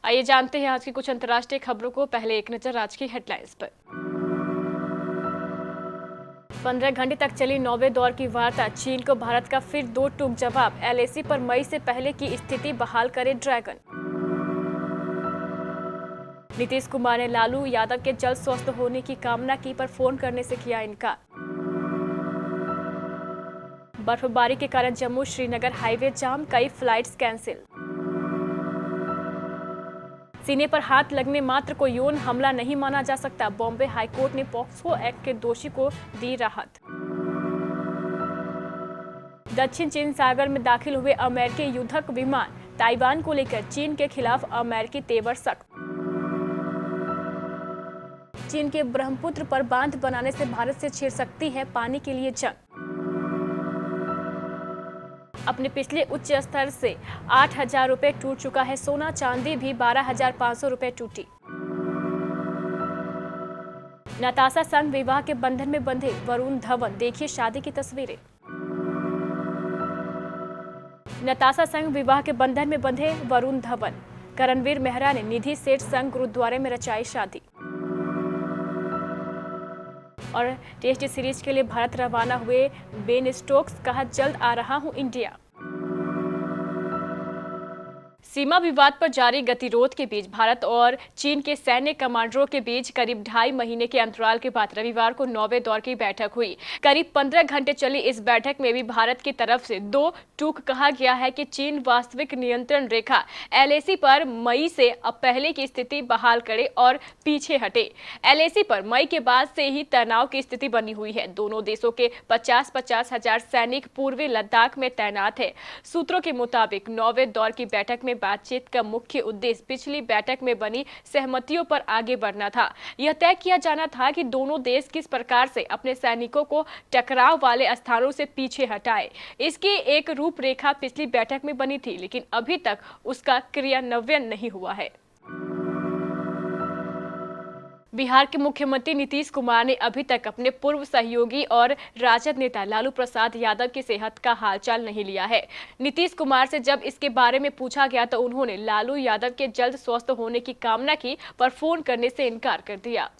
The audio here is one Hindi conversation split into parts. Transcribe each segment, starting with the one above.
आइए जानते हैं आज की कुछ अंतर्राष्ट्रीय खबरों को। पहले एक नजर आज की हेडलाइंस पर। 15 घंटे तक चली 9वें दौर की वार्ता, चीन को भारत का फिर दो टूक जवाब। एलएसी पर मई से पहले की स्थिति बहाल करे ड्रैगन। नीतीश कुमार ने लालू यादव के जल्द स्वस्थ होने की कामना की, पर फोन करने से किया इनकार। बर्फबारी के कारण जम्मू श्रीनगर हाईवे जाम, कई फ्लाइट्स कैंसिल। सीने पर हाथ लगने मात्र को यौन हमला नहीं माना जा सकता, बॉम्बे हाईकोर्ट ने पॉक्सो एक्ट के दोषी को दी राहत। दक्षिण चीन सागर में दाखिल हुए अमेरिकी युद्धक विमान, ताइवान को लेकर चीन के खिलाफ अमेरिकी तेवर सख्त। चीन के ब्रह्मपुत्र पर बांध बनाने से भारत से छिड़ सकती है पानी के लिए जंग। अपने पिछले उच्च स्तर से 8,000 रुपए टूट चुका है सोना, चांदी भी 12,500 रुपए टूटी। नताशा संग विवाह के बंधन में बंधे वरुण धवन, देखिए शादी की तस्वीरें। नताशा संग विवाह के बंधन में बंधे वरुण धवन, करणवीर मेहरा ने निधि सेठ संग गुरुद्वारे में रचाई शादी। और टेस्ट सीरीज के लिए भारत रवाना हुए बेन स्टोक्स, कहा जल्द आ रहा हूं इंडिया। सीमा विवाद पर जारी गतिरोध के बीच भारत और चीन के सैन्य कमांडरों के बीच करीब 2.5 महीने के अंतराल के बाद रविवार को 9वें दौर की बैठक हुई। करीब 15 घंटे चली इस बैठक में भी भारत की तरफ से दो टूक कहा गया है कि चीन वास्तविक नियंत्रण रेखा एलएसी पर मई से अब पहले की स्थिति बहाल करे और पीछे हटे। एलएसी पर मई के बाद से ही तनाव की स्थिति बनी हुई है। दोनों देशों के 50-50 हजार सैनिक पूर्वी लद्दाख में तैनात है। सूत्रों के मुताबिक 9वें दौर की बैठक में बातचीत का मुख्य उद्देश्य पिछली बैठक में बनी सहमतियों पर आगे बढ़ना था। यह तय किया जाना था कि दोनों देश किस प्रकार से अपने सैनिकों को टकराव वाले स्थानों से पीछे हटाए। इसकी एक रूपरेखा पिछली बैठक में बनी थी, लेकिन अभी तक उसका क्रियान्वयन नहीं हुआ है। बिहार के मुख्यमंत्री नीतीश कुमार ने अभी तक अपने पूर्व सहयोगी और राजद नेता लालू प्रसाद यादव की सेहत का हालचाल नहीं लिया है। नीतीश कुमार से जब इसके बारे में पूछा गया तो उन्होंने लालू यादव के जल्द स्वस्थ होने की कामना की, पर फोन करने से इनकार कर दिया।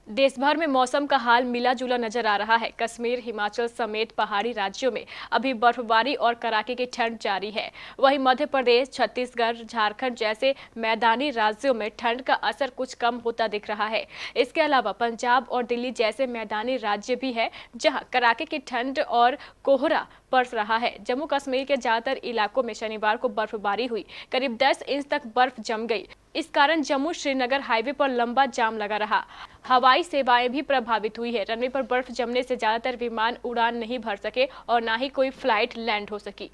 देश भर में मौसम का हाल मिला जुला नजर आ रहा है। कश्मीर, हिमाचल समेत पहाड़ी राज्यों में अभी बर्फबारी और कड़ाके की ठंड जारी है। वहीं मध्य प्रदेश, छत्तीसगढ़, झारखंड जैसे मैदानी राज्यों में ठंड का असर कुछ कम होता दिख रहा है। इसके अलावा पंजाब और दिल्ली जैसे मैदानी राज्य भी है, जहां कड़ाके की ठंड और कोहरा बरस रहा है। जम्मू कश्मीर के ज्यादातर इलाकों में शनिवार को बर्फबारी हुई, करीब 10 इंच तक बर्फ जम गई। इस कारण जम्मू श्रीनगर हाईवे पर लंबा जाम लगा रहा। हवाई सेवाएं भी प्रभावित हुई है। रनवे पर बर्फ जमने से ज्यादातर विमान उड़ान नहीं भर सके और न ही कोई फ्लाइट लैंड हो सकी।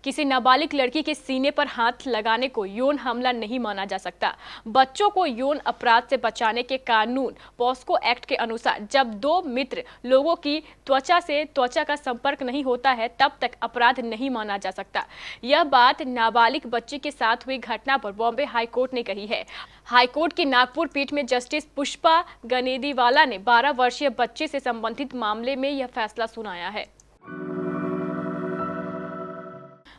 किसी नाबालिग लड़की के सीने पर हाथ लगाने को यौन हमला नहीं माना जा सकता। बच्चों को यौन अपराध से बचाने के कानून पॉस्को एक्ट के अनुसार जब दो मित्र लोगों की त्वचा से त्वचा का संपर्क नहीं होता है, तब तक अपराध नहीं माना जा सकता। यह बात नाबालिग बच्ची के साथ हुई घटना पर बॉम्बे हाईकोर्ट ने कही है। हाईकोर्ट की नागपुर पीठ में जस्टिस पुष्पा गनेदीवाला ने 12 वर्षीय बच्चे से संबंधित मामले में यह फैसला सुनाया है।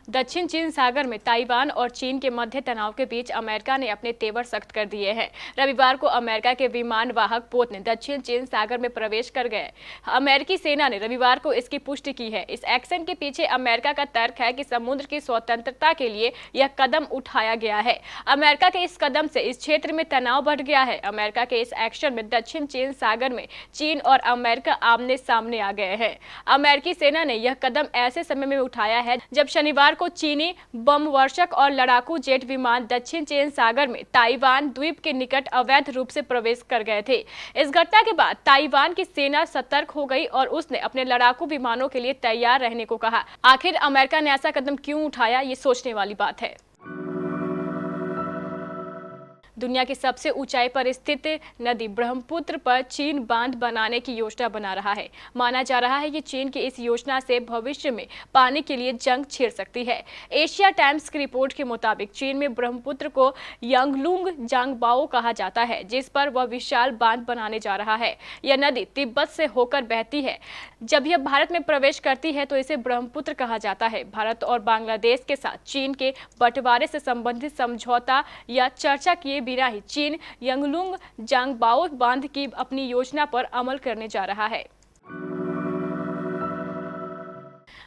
दक्षिण चीन सागर में ताइवान और चीन के मध्य तनाव के बीच अमेरिका ने अपने तेवर सख्त कर दिए हैं। रविवार को अमेरिका के विमान वाहक पोत ने दक्षिण चीन सागर में प्रवेश कर गए। अमेरिकी सेना ने रविवार को इसकी पुष्टि की है। इस एक्शन के पीछे अमेरिका का तर्क है कि समुद्र की स्वतंत्रता के लिए यह कदम उठाया गया है। अमेरिका के इस कदम से इस क्षेत्र में तनाव बढ़ गया है। अमेरिका के इस एक्शन में दक्षिण चीन सागर में चीन और अमेरिका आमने सामने आ गए हैं। अमेरिकी सेना ने यह कदम ऐसे समय में उठाया है जब शनिवार को चीनी बम वर्षक और लड़ाकू जेट विमान दक्षिण चीन सागर में ताइवान द्वीप के निकट अवैध रूप से प्रवेश कर गए थे। इस घटना के बाद ताइवान की सेना सतर्क हो गई और उसने अपने लड़ाकू विमानों के लिए तैयार रहने को कहा। आखिर अमेरिका ने ऐसा कदम क्यों उठाया, ये सोचने वाली बात है। दुनिया की सबसे ऊंचाई पर स्थित नदी ब्रह्मपुत्र पर चीन बांध बनाने की योजना बना रहा है। माना जा रहा है कि चीन की इस योजना से भविष्य में पानी के लिए जंग छिड़ सकती है। एशिया टाइम्स की रिपोर्ट के मुताबिक चीन में ब्रह्मपुत्र को यांगलुंग जांगबाओ कहा जाता है, जिस पर वह विशाल बांध बनाने जा रहा है। यह नदी तिब्बत से होकर बहती है। जब यह भारत में प्रवेश करती है तो इसे ब्रह्मपुत्र कहा जाता है। भारत और बांग्लादेश के साथ चीन के बंटवारे से संबंधित समझौता या चर्चा किए बिना ही चीन यांगलुंग जांगबाओ बांध की अपनी योजना पर अमल करने जा रहा है।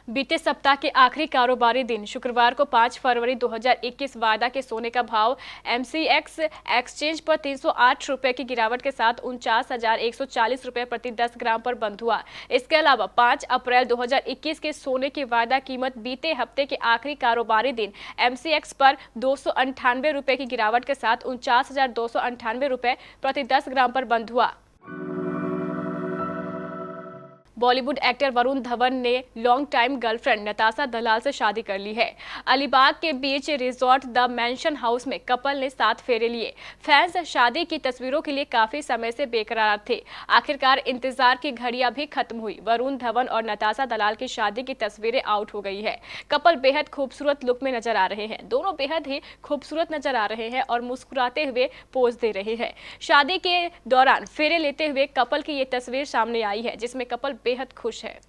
बीते सप्ताह के आखिरी कारोबारी दिन शुक्रवार को 5 फरवरी 2021 वायदा के सोने का भाव MCX एक्सचेंज पर 308 रुपए की गिरावट के साथ 49,140 रुपए प्रति 10 ग्राम पर बंद हुआ। इसके अलावा 5 अप्रैल 2021 के सोने की वायदा कीमत बीते हफ्ते के आखिरी कारोबारी दिन MCX पर 298 रुपए की गिरावट के साथ 49,298 रुपए प्रति 10 ग्राम पर बंद हुआ। बॉलीवुड एक्टर वरुण धवन ने लॉन्ग टाइम गर्लफ्रेंड नताशा दलाल से शादी कर ली है। अलीबाग के beach resort the mention house में कपल ने 7 फेरे लिए। फैंस शादी की तस्वीरों के लिए काफी समय से बेकरार थे। आखिरकार इंतजार की घड़ियां भी खत्म हुई। वरुण धवन और नताशा दलाल की शादी की तस्वीरें आउट हो गई है। कपल बेहद खूबसूरत लुक में नजर आ रहे हैं। दोनों बेहद ही खूबसूरत नजर आ रहे हैं और मुस्कुराते हुए पोज दे रहे हैं। शादी के दौरान फेरे लेते हुए कपल की ये तस्वीर सामने आई है, जिसमें कपल बेहद खुश है।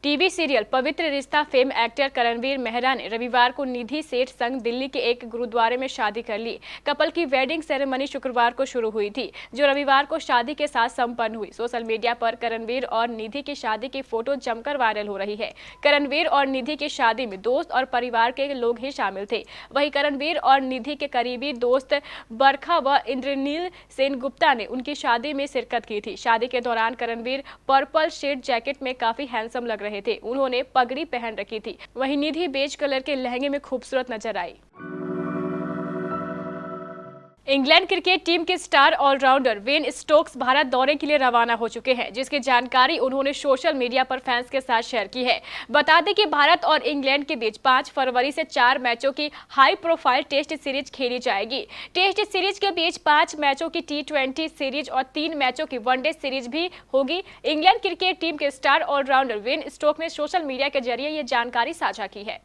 टीवी सीरियल पवित्र रिश्ता फेम एक्टर करणवीर मेहरा ने रविवार को निधि सेठ संग दिल्ली के एक गुरुद्वारे में शादी कर ली। कपल की वेडिंग सेरेमनी शुक्रवार को शुरू हुई थी, जो रविवार को शादी के साथ संपन्न हुई। सोशल मीडिया पर करणवीर और निधि की शादी की फोटो जमकर वायरल हो रही है। करणवीर और निधि की शादी में दोस्त और परिवार के लोग ही शामिल थे। वहीं करणवीर और निधि के करीबी दोस्त बरखा व इंद्रनील सेनगुप्ता ने उनकी शादी में शिरकत की थी। शादी के दौरान करणवीर पर्पल शेड जैकेट में काफी हैंडसम लग रहे थे। उन्होंने पगड़ी पहन रखी थी। वहीं निधि बेज कलर के लहंगे में खूबसूरत नजर आई। इंग्लैंड क्रिकेट टीम के star allrounder Ben Stokes Bharat दौरे के लिए रवाना हो चुके हैं, जिसकी जानकारी उन्होंने सोशल मीडिया पर फैंस के साथ शेयर की है। बता दें कि भारत और इंग्लैंड के बीच 5 फरवरी से 4 मैचों की हाई प्रोफाइल टेस्ट सीरीज खेली जाएगी। टेस्ट सीरीज के बीच 5 मैचों की T20 सीरीज और 3 मैचों की वनडे सीरीज भी होगी। इंग्लैंड क्रिकेट टीम के स्टार ऑलराउंडर बेन स्टोक्स ने सोशल मीडिया के जरिए ये जानकारी साझा की है।